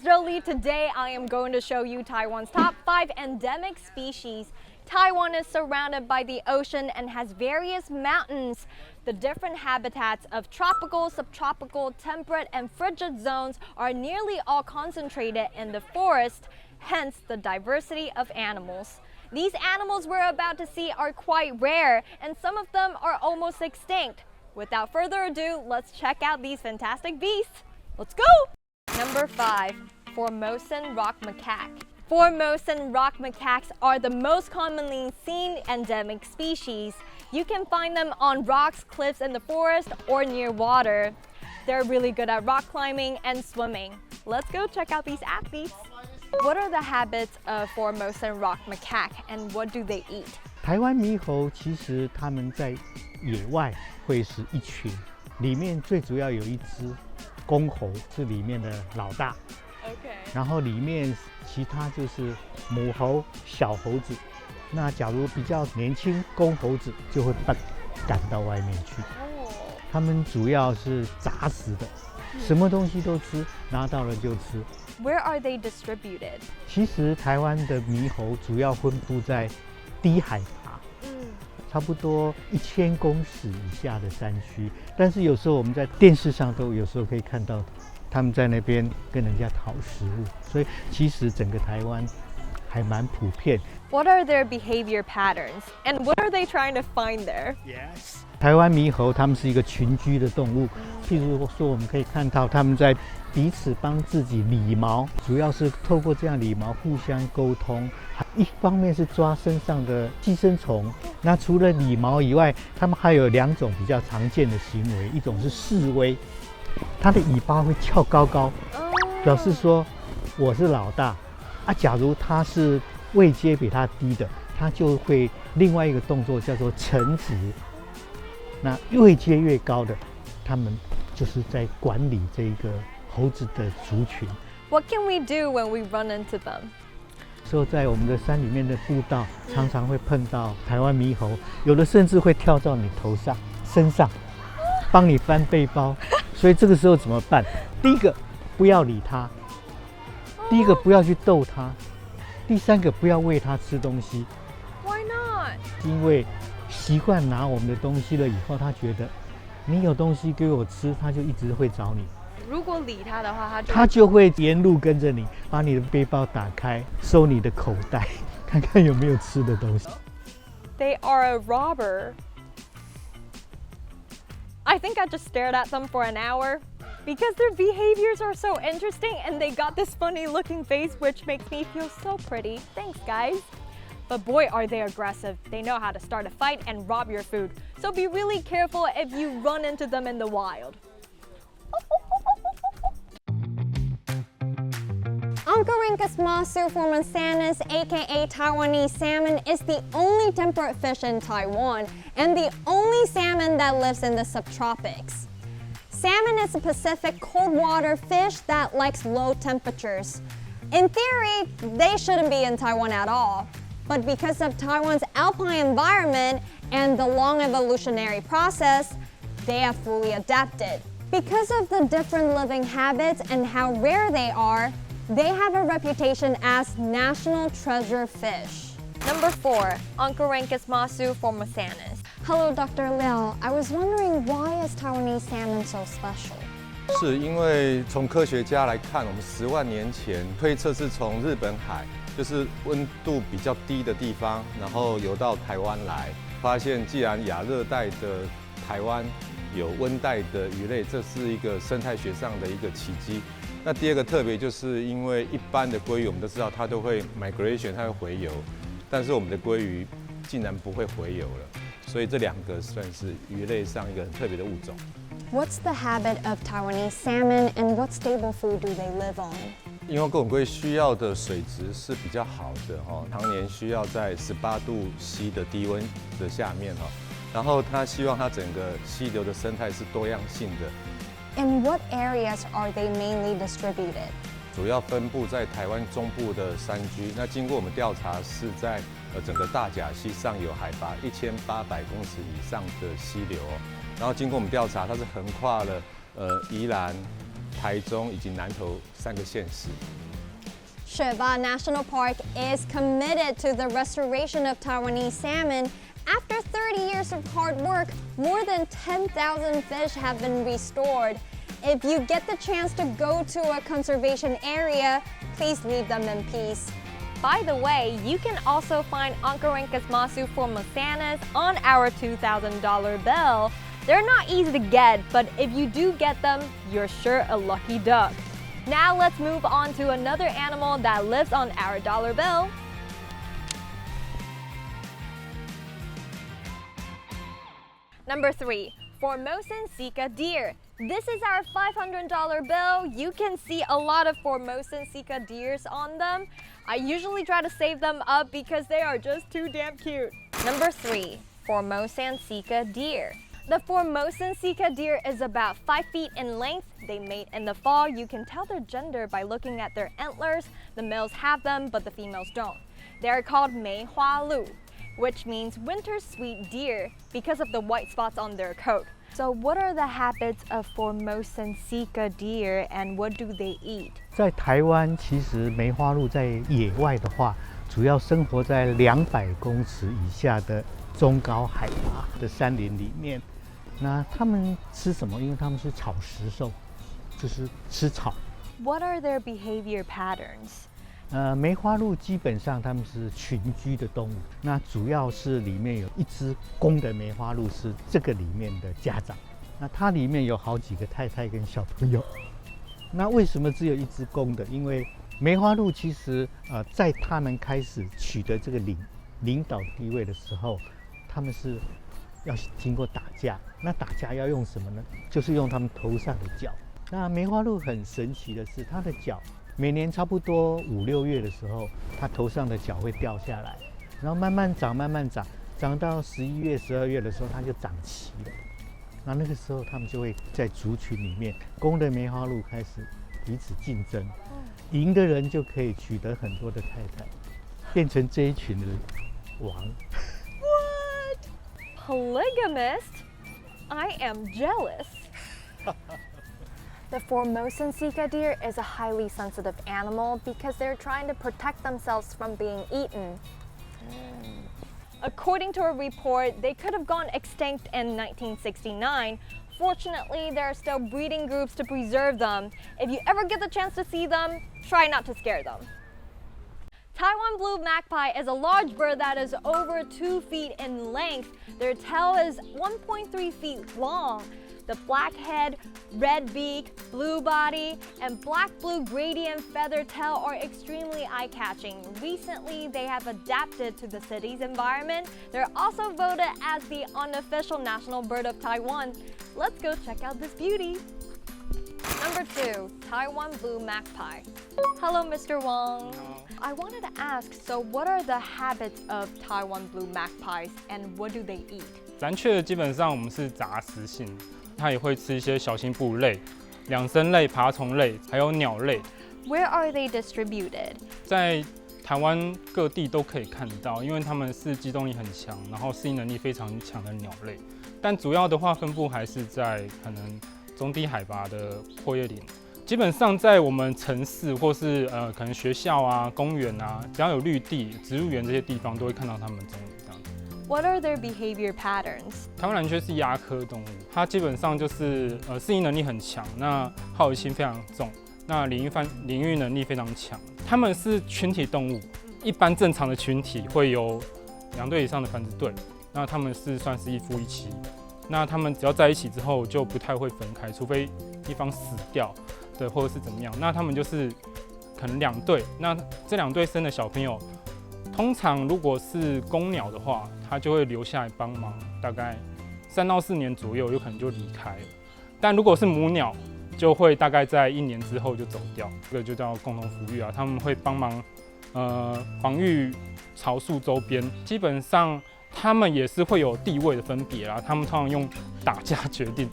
Jolie. Today I am going to show you Taiwan's top 5 endemic species. Taiwan is surrounded by the ocean and has various mountains. The different habitats of tropical, subtropical, temperate, and frigid zones are nearly all concentrated in the forest, hence the diversity of animals. These animals we're about to see are quite rare, and some of them are almost extinct. Without further ado, let's check out these fantastic beasts. Let's go! Number 5, Formosan rock macaque. Formosan rock macaques are the most commonly seen endemic species. You can find them on rocks, cliffs in the forest, or near water. They're really good at rock climbing and swimming. Let's go check out these athletes. What are the habits of Formosan rock macaque and what do they eat? 台湾猕猴其实它们在野外会是一群，里面最主要有一只公猴是里面的老大。Okay. 然后里面其他就是母猴、小猴子。那假如比较年轻，公猴子就会被赶到外面去。它们主要是杂食的，什么东西都吃，拿到了就吃。Where are they distributed? 其实台湾的猕猴主要分布在低海拔，差不多1000公尺以下的山区。但是有时候我们在电视上都有时候可以看到。他们在那边跟人家讨食物，所以其实整个台湾还蛮普遍。What are their behavior patterns, and what are they trying to find there? Yes. 台湾猕猴它们是一个群居的动物，譬如说我们可以看到它们在彼此帮自己理毛，主要是透过这样理毛互相沟通。一方面是抓身上的寄生虫，那除了理毛以外，它们还有2种比较常见的行为，一种是示威。它的尾巴会翘高高，表示说我是老大啊。假如它是位阶比它低的，它就会另外一个动作叫做臣服。那位阶越高的，他们就是在管理这个猴子的族群。What can we do when we run into them? 说在我们的山里面的步道，常常会碰到台湾猕猴，有的甚至会跳到你头上、身上，帮你翻背包。所以这个时候怎么办？第一个，不要理它；第一个，不要去逗它；第3个，不要喂它吃东西。Why not? 因为习惯拿我们的东西了以后，它觉得你有东西给我吃，它就一直会找你。如果理它的话，它就会沿路跟着你，把你的背包打开，搜你的口袋，看看有没有吃的东西。They are a robber. I think I just stared at them for an hour because their behaviors are so interesting and they got this funny looking face which makes me feel so pretty. Thanks, guys. But boy, are they aggressive. They know how to start a fight and rob your food. So be really careful if you run into them in the wild. Oncorhynchus masu formosanus, aka Taiwanese salmon, is the only temperate fish in Taiwan and the only salmon that lives in the subtropics. Salmon is a Pacific cold water fish that likes low temperatures. In theory, they shouldn't be in Taiwan at all, but because of Taiwan's alpine environment and the long evolutionary process, they have fully adapted. Because of the different living habits and how rare they are, they have a reputation as national treasure fish. Number 4, Oncorhynchus masu formosanus. Hello, Dr. Liao. I was wondering why is Taiwanese salmon so special? 是因为从科学家来看，我们10万年前推测是从日本海，就是温度比较低的地方，然后游到台湾来，发现既然亚热带的台湾有温带的鱼类，这是一个生态学上的一个奇迹。那第2个特别就是因为一般的鲑鱼我们都知道它都会 migration， 它会回游，但是我们的鲑鱼竟然不会回游了，所以这2个算是鱼类上一个很特别的物种。What's the habit of Taiwanese salmon and what stable food do they live on? 因为贡龟需要的水质是比较好的常年需要在18度C 的低温的下面然后它希望它整个溪流的生态是多样性的。In what areas are they mainly distributed? 主要分布在台湾中部的山区。那经过我们调查，是在整个大甲溪上游海拔1800公尺以上的溪流然后经过我们调查，它是横跨了宜兰、台台中以及南投3个县市。Shiba National Park is committed to the restoration of Taiwanese salmon. After 30 years of hard work, more than 10,000 fish have been restored. If you get the chance to go to a conservation area, please leave them in peace. By the way, you can also find Onkarenkas Masu formosanas on our $2,000 bill. They're not easy to get, but if you do get them, you're sure a lucky duck. Now let's move on to another animal that lives on our dollar bill. Number 3, Formosan Sika deer. This is our $500 bill. You can see a lot of Formosan Sika deers on them. I usually try to save them up because they are just too damn cute. Number 3, Formosan Sika deer. The Formosan Sika deer is about 5 feet in length. They mate in the fall. You can tell their gender by looking at their antlers. The males have them, but the females don't. They are called Mei Hua Lu, which means winter sweet deer because of the white spots on their coat. So what are the habits of Formosan Sika deer and what do they eat? 在台湾，其实梅花鹿在野外的话，主要生活在200公尺以下的中高海拔的山林里面。那它们吃什么？因为它们是草食兽，就是吃草。What are their behavior patterns? 梅花鹿基本上它们是群居的动物，那主要是里面有一只公的梅花鹿是这个里面的家长，那它里面有好几个太太跟小朋友。那为什么只有一只公的？因为梅花鹿其实在它们开始取得这个领导地位的时候，它们是要经过打架。那打架要用什么呢？就是用它们头上的角。那梅花鹿很神奇的是，它的角每年差不多5、6月的时候，它头上的角会掉下来，然后慢慢长，慢慢长，长到11月、12月的时候，它就长齐了。那个时候，它们就会在族群里面，公的梅花鹿开始彼此竞争，赢的人就可以取得很多的太太，变成这一群的王。What? Polygamist? I am jealous. The Formosan Sika deer is a highly sensitive animal because they're trying to protect themselves from being eaten. According to a report, they could have gone extinct in 1969. Fortunately, there are still breeding groups to preserve them. If you ever get the chance to see them, try not to scare them. Taiwan blue magpie is a large bird that is over 2 feet in length. Their tail is 1.3 feet long. The black head, red beak, blue body, and black-blue gradient feather tail are extremely eye-catching. Recently, they have adapted to the city's environment. They're also voted as the unofficial national bird of Taiwan. Let's go check out this beauty. Number 2, Taiwan blue magpie. Hello, Mr. Wang. I wanted to ask, so what are the habits of Taiwan blue magpies and what do they eat? 蓝雀基本上我们是杂食性，它也会吃一些小型哺乳类、两生类、爬虫类，还有鸟类。Where are they distributed? 在台湾各地都可以看到，因为它们是机动力很强，然后适应能力非常强的鸟类。但主要的话分布还是在可能中低海拔的阔叶林。基本上在我们城市或是可能学校啊、公园啊，只要有绿地、植物园这些地方，都会看到它们踪影这样。What are their behavior patterns? 台湾蓝雀是鸦科动物，它基本上就是适应能力很强，那好奇心非常重，那领域能力非常强。它们是群体动物，一般正常的群体会有2对以上的繁殖对，那它们是算是一夫一妻。那它们只要在一起之后就不太会分开，除非一方死掉，对，或者是怎么样。那它们就是可能2对，那这2对生的小朋友，通常如果是公鸟的话，它就会留下来帮忙，大概3到4年左右，有可能就离开了。但如果是母鸟，就会大概在1年之后就走掉，这个就叫共同抚育啊。他们会帮忙防御巢树周边，基本上他们也是会有地位的分别啦。他们通常用打架决定。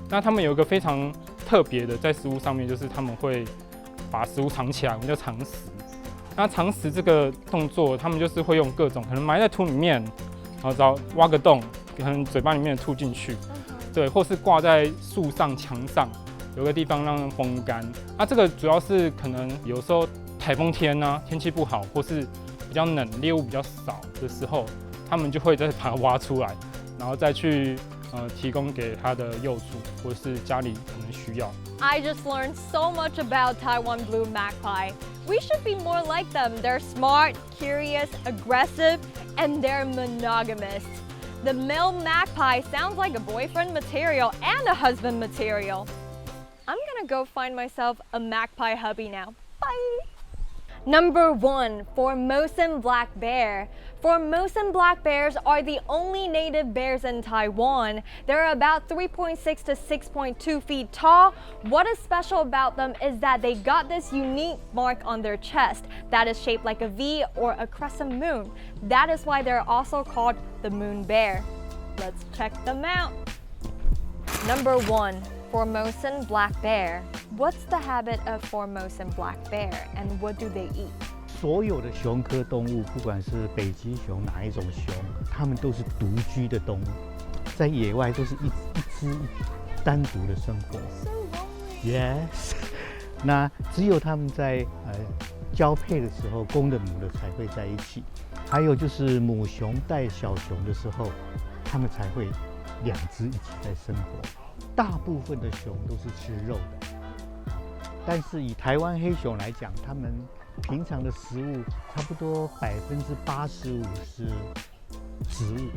那他们有一个非常特别的，在食物上面，就是他们会把食物藏起来，我们叫藏食。那藏食这个动作，他们就是会用各种可能埋在土里面，然后挖个洞，可能嘴巴里面吐进去，对，或是挂在树上、墙上，有个地方让风干。这个主要是可能有时候台风天啊，天气不好，或是比较冷、猎物比较少的时候，他们就会再把它挖出来，然后再去提供给它的幼主，或是家里可能需要。I just learned so much about Taiwan blue magpie. We should be more like them. They're smart, curious, aggressive, and they're monogamous. The male magpie sounds like a boyfriend material and a husband material. I'm gonna go find myself a magpie hubby now. Bye! Number 1, Formosan black bear. Formosan black bears are the only native bears in Taiwan. They're about 3.6 to 6.2 feet tall. What is special about them is that they got this unique mark on their chest that is shaped like a V or a crescent moon. That is why they're also called the moon bear. Let's check them out. Number 1, Formosan black bear. What's the habit of Formosan black bear and what do they eat? 所有的熊科动物，不管是北极熊哪一种熊，它们都是独居的动物，在野外都是一只单独的生活。So lonely. Yes， 那只有它们在交配的时候，公的母的才会在一起。还有就是母熊带小熊的时候，它们才会2只一起在生活。大部分的熊都是吃肉的，但是以台湾黑熊来讲，它们平常的食物差不多85%是植物，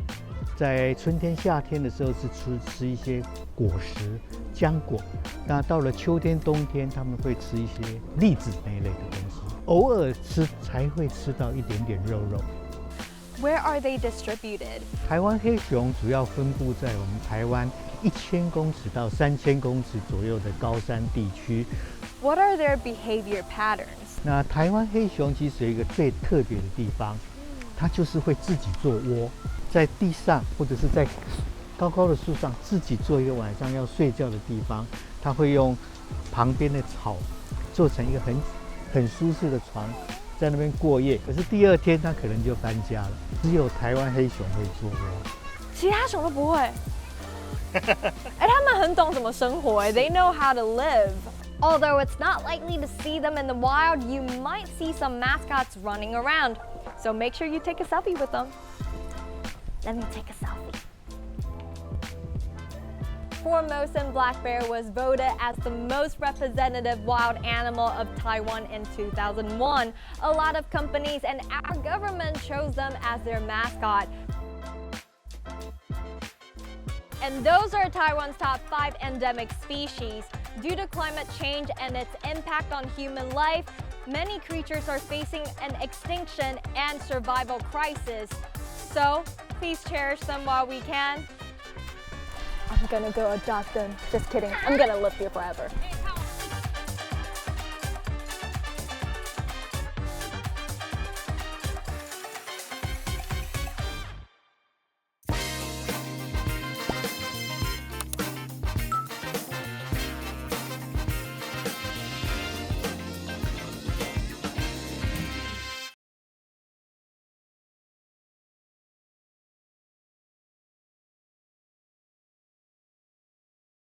在春天、夏天的时候是吃一些果实、浆果。那到了秋天、冬天，他们会吃一些栗子那一类的东西，偶尔吃才会吃到一点点肉。Where are they distributed? 台湾黑熊主要分布在我们台湾1000公尺到3000公尺左右的高山地区。What are their behavior patterns? 那台湾黑熊其实有一个最特别的地方，它就是会自己做窝，在地上或者是在高高的树上自己做一个晚上要睡觉的地方。它会用旁边的草做成一个很舒适的床，在那边过夜。可是第2天它可能就搬家了。只有台湾黑熊会做窝，其他熊都不会。他们很懂怎么生活。They know how to live. Although it's not likely to see them in the wild, you might see some mascots running around. So make sure you take a selfie with them. Let me take a selfie. Formosan black bear was voted as the most representative wild animal of Taiwan in 2001. A lot of companies and our government chose them as their mascot. And those are Taiwan's top 5 endemic species. Due to climate change and its impact on human life, many creatures are facing an extinction and survival crisis. So, please cherish them while we can. I'm gonna go adopt them. Just kidding. I'm gonna live here forever.